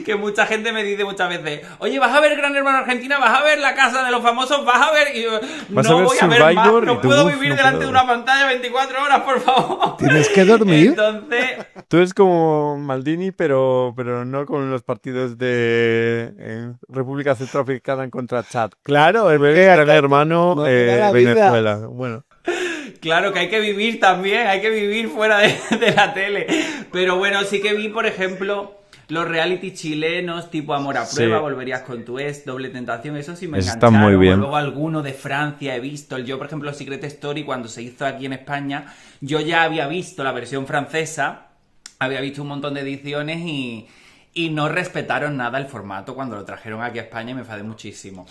Que mucha gente me dice muchas veces, oye, ¿vas a ver Gran Hermano Argentina? ¿Vas a ver La Casa de los Famosos? ¿Vas a ver? Y yo, ¿Vas no a ver voy a ver más, Survivor? Y no tú, puedo "Uf, vivir no delante puedo". de una pantalla 24 horas, por favor. ¿Tienes que dormir? Entonces, Tú eres como Maldini, pero no con los partidos de República Centroafricana en contra Chad. Claro, es que Gran Hermano no te da la vida. Venezuela. Bueno, claro que hay que vivir también, hay que vivir fuera de la tele. Pero bueno, sí que vi, por ejemplo, los reality chilenos, tipo Amor a Prueba, Sí. Volverías con tu ex, Doble Tentación, eso sí me Eso engancharon. está muy bien. O luego alguno de Francia he visto. Yo, por ejemplo, Secret Story, cuando se hizo aquí en España, yo ya había visto la versión francesa, había visto un montón de ediciones y no respetaron nada el formato cuando lo trajeron aquí a España y me enfadé muchísimo.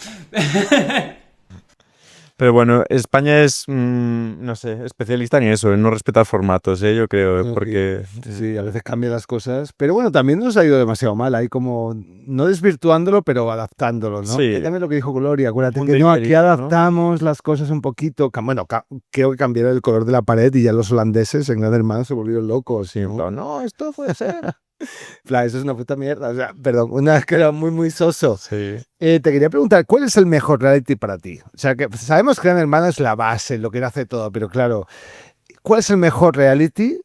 pero bueno, España es, no sé, especialista en eso, en no respetar formatos, yo creo, No, porque Sí, a veces cambian las cosas. Pero bueno, también nos ha ido demasiado mal. Ahí como, no desvirtuándolo, pero adaptándolo, ¿no? Sí. Que también lo que dijo Gloria, acuérdate Mundo que no, aquí ibérico, ¿no? adaptamos las cosas un poquito. Bueno, creo que cambiaron el color de la pared y ya los holandeses en Gran Hermano se volvieron locos. sí, en plan, no, esto puede ser. Plan, eso es una puta mierda. O sea, perdón, una que era muy, muy soso. Sí. Te quería preguntar, ¿cuál es el mejor reality para ti? O sea, que sabemos que Gran Hermano es la base, lo que hace todo, pero claro, ¿cuál es el mejor reality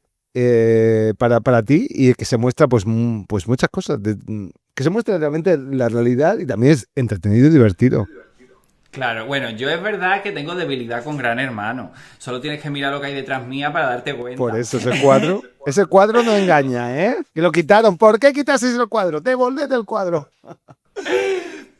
para ti y que se muestra pues muchas cosas? Que se muestra realmente la realidad y también es entretenido y divertido. Claro, bueno, yo es verdad que tengo debilidad con Gran Hermano. Solo tienes que mirar lo que hay detrás mía para darte cuenta. Por eso ese cuadro no engaña, ¿eh? Que lo quitaron. ¿Por qué quitasteis el cuadro? Devolved el cuadro.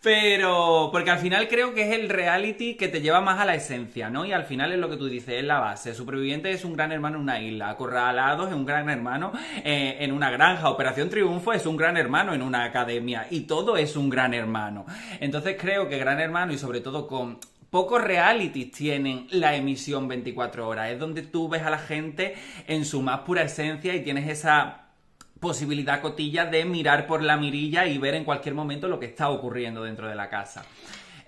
Pero, porque al final creo que es el reality que te lleva más a la esencia, ¿no? Y al final es lo que tú dices, es la base. Superviviente es un gran hermano en una isla, Acorralados es un gran hermano en una granja, Operación Triunfo es un gran hermano en una academia, y todo es un gran hermano. Entonces creo que Gran Hermano, y sobre todo con pocos realities tienen la emisión 24 horas, es donde tú ves a la gente en su más pura esencia y tienes esa posibilidad cotilla de mirar por la mirilla y ver en cualquier momento lo que está ocurriendo dentro de la casa.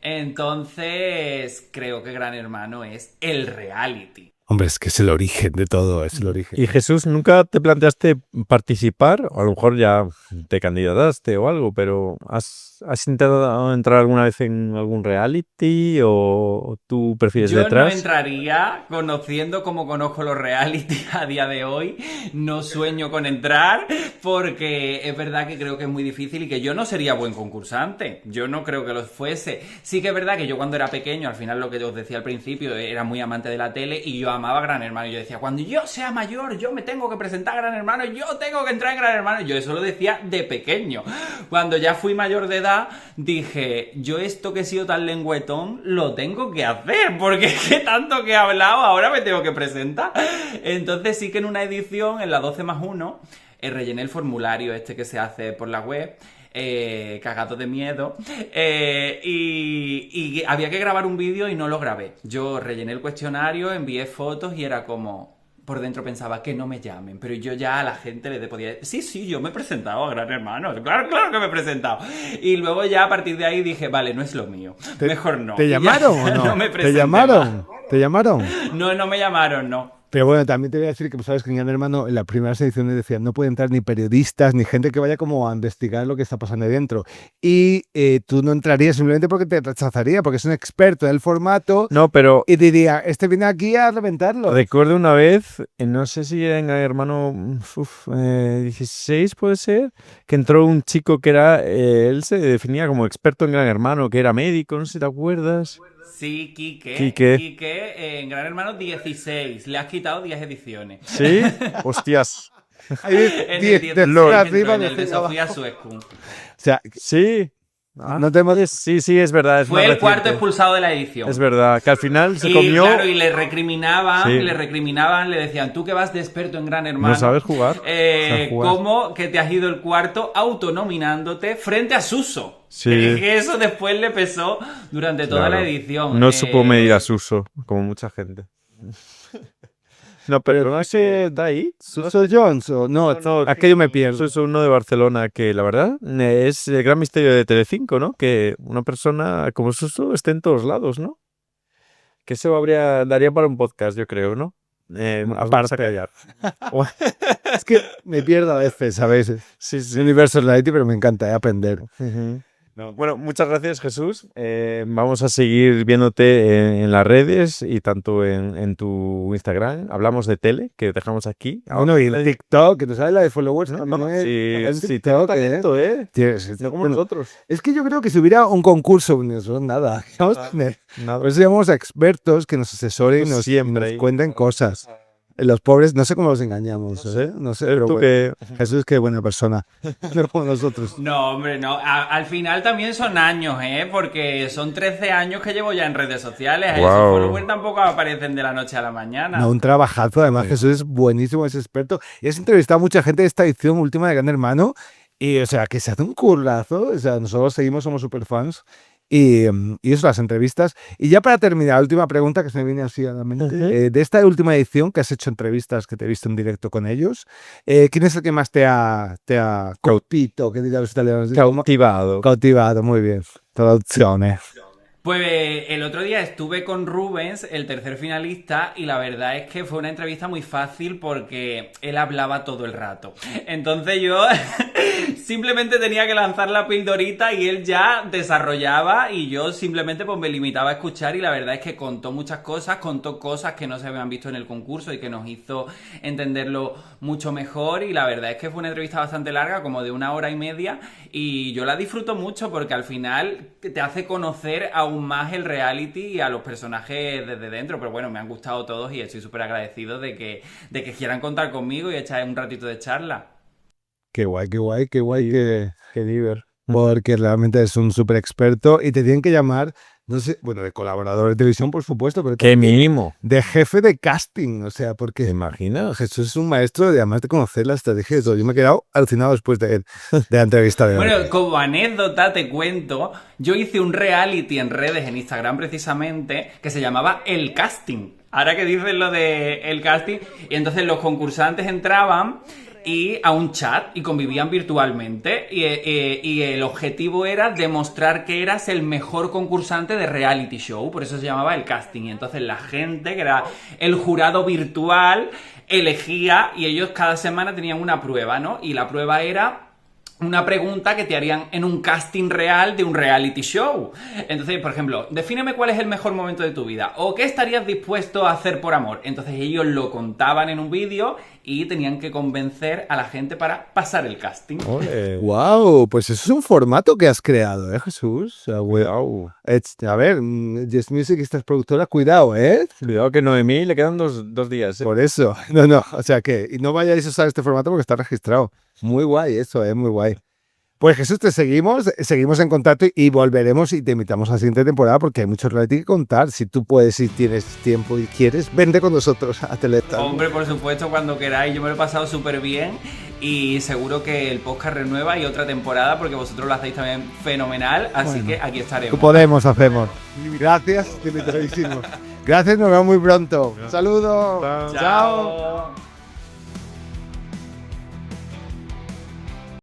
Entonces, creo que Gran Hermano es el reality. Hombre, es que es el origen de todo, es el origen. Y Jesús, ¿nunca te planteaste participar? O a lo mejor ya te candidataste o algo, pero ¿has intentado entrar alguna vez en algún reality o tú prefieres Yo no detrás? entraría, conociendo como conozco los reality a día de hoy, no sueño con entrar, porque es verdad que creo que es muy difícil y que yo no sería buen concursante, yo no creo que lo fuese. Sí que es verdad que yo cuando era pequeño, al final lo que os decía al principio, era muy amante de la tele y yo amaba Gran Hermano, y yo decía, cuando yo sea mayor, yo me tengo que presentar a Gran Hermano, yo tengo que entrar en Gran Hermano, yo eso lo decía de pequeño. Cuando ya fui mayor de edad, dije, yo esto que he sido tan lengüetón, lo tengo que hacer, porque es que tanto que he hablado, ahora me tengo que presentar. Entonces sí que en una edición, en la 12+1, rellené el formulario este que se hace por la web, cagado de miedo, y había que grabar un vídeo y no lo grabé. Yo rellené el cuestionario, envié fotos y era como... Por dentro pensaba que no me llamen, pero yo ya a la gente le podía decir, sí, yo me he presentado a Gran Hermano, claro que me he presentado. Y luego ya a partir de ahí dije, vale, no es lo mío, mejor no. ¿Te Y ya llamaron o no? no me ¿Te presenté llamaron? más. ¿Te llamaron? No me llamaron, no. Pero bueno, también te voy a decir que, pues, sabes que en Gran Hermano, en las primeras ediciones decían, no puede entrar ni periodistas, ni gente que vaya como a investigar lo que está pasando ahí dentro. Y tú no entrarías simplemente porque te rechazaría, porque es un experto en el formato No, pero y diría, este viene aquí a reventarlo. recuerdo una vez, no sé si era en Gran Hermano 16, puede ser, que entró un chico que era, él se definía como experto en Gran Hermano, que era médico, no sé si te acuerdas. Sí, Quique. Quique. En Gran Hermano 16, le has quitado 10 ediciones. ¿Sí? Hostias. Ahí En el 10 10 de entró arriba, en el de 10 de abajo. Sofía Suescun. O sea, Sí. no te hemos... Sí, es verdad. Es Fue más el cuarto reciente. expulsado de la edición. Es verdad, que al final se Y comió. claro, y le recriminaban, Sí. le decían, tú que vas de experto en Gran Hermano. No sabes jugar. O sea, jugar. ¿Cómo que te has ido el cuarto autonominándote frente a Suso? Sí. Que eso después le pesó durante toda Claro. la edición. No supo medir a Suso, como mucha gente. No, pero no sé, ¿da ahí? ¿Suso Jones o no? Aquello me pierdo. Suso, uno de Barcelona, que la verdad es el gran misterio de Telecinco, ¿no? Que una persona como Suso esté en todos lados, ¿no? Que eso daría para un podcast, yo creo, ¿no? Aparte. A callar. Es que me pierdo a veces, ¿sabes? Sí, Es sí. Universal Reality, pero me encanta aprender. No, bueno, muchas gracias, Jesús. Vamos a seguir viéndote en las redes y tanto en tu Instagram. Hablamos de tele, que dejamos aquí. Bueno, y el TikTok, que tú sabes la de followers. No, también es- el sí, TikTok, te talento, ¿eh? Tienes- No como bueno, nosotros. es que yo creo que si hubiera un concurso, nosotros nada. Vamos a tener. Nada. Por eso llamamos a expertos que nos asesoren y Pues nos, siempre nos ahí. cuenten cosas. Los pobres, no sé cómo los engañamos, No sé. No sé, pero Tú bueno. que... Jesús, qué buena persona. No como nosotros. No, hombre, no. Al final también son años, ¿eh? Porque son 13 años que llevo ya en redes sociales. Esos Guau. followers tampoco aparecen de la noche a la mañana. No, un trabajazo. Además, Jesús es buenísimo, es experto. Y has entrevistado a mucha gente de esta edición última de Gran Hermano. Y, o sea, que se hace un currazo. O sea, nosotros seguimos, somos super fans. Y eso, las entrevistas. Y ya para terminar, la última pregunta que se me viene así a la mente. Ujú. De esta última edición que has hecho entrevistas, que te he visto en directo con ellos, ¿quién es el que más te ha colpito, que digan los italianos? Cautivado. Cautivado, muy bien. Traduzione. Pues el otro día estuve con Rubens, el tercer finalista, y la verdad es que fue una entrevista muy fácil porque él hablaba todo el rato. Entonces yo simplemente tenía que lanzar la pildorita y él ya desarrollaba y yo simplemente pues me limitaba a escuchar y la verdad es que contó muchas cosas, contó cosas que no se habían visto en el concurso y que nos hizo entenderlo mucho mejor y la verdad es que fue una entrevista bastante larga, como de 1 hora y media y yo la disfruto mucho porque al final te hace conocer aún más el reality y a los personajes desde dentro, pero bueno, me han gustado todos y estoy súper agradecido de que quieran contar conmigo y echar un ratito de charla. Qué guay, qué guay, qué guay que diver. Porque realmente es un súper experto y te tienen que llamar, no sé, bueno, de colaborador de televisión, por supuesto, pero Qué también mínimo. de jefe de casting. O sea, ¿Te porque imaginas? Jesús es un maestro de además de conocer la estrategia de todo. Yo me he quedado alucinado después de la entrevista de hoy. Bueno, como anécdota te cuento, yo hice un reality en redes, en Instagram precisamente, que se llamaba El Casting. Ahora que dices lo de El Casting, y entonces los concursantes entraban y a un chat y convivían virtualmente y el objetivo era demostrar que eras el mejor concursante de reality show, por eso se llamaba El Casting y entonces la gente, que era el jurado virtual, elegía y ellos cada semana tenían una prueba, ¿no? Y la prueba era una pregunta que te harían en un casting real de un reality show. Entonces, por ejemplo, defíneme cuál es el mejor momento de tu vida o qué estarías dispuesto a hacer por amor. Entonces ellos lo contaban en un vídeo y tenían que convencer a la gente para pasar el casting. Ole. ¡Wow! Pues eso es un formato que has creado, ¿eh, Jesús? A ver, Just Music y estas productoras, cuidado, ¿eh? Cuidado que Noemí le quedan dos días. Por eso. No, o sea que, y no vayáis a usar este formato porque está registrado. Muy guay eso, muy guay. Pues Jesús, te seguimos en contacto y volveremos y te invitamos a la siguiente temporada porque hay mucho reality que contar. Si tú puedes, si tienes tiempo y quieres, vente con nosotros a Teleta. Hombre, por supuesto, cuando queráis. Yo me lo he pasado súper bien y seguro que el podcast renueva y otra temporada porque vosotros lo hacéis también fenomenal. Así Bueno, que aquí estaremos. Podemos, hacemos. Gracias, invitadísimo. Gracias, nos vemos muy pronto. Saludos. Chao.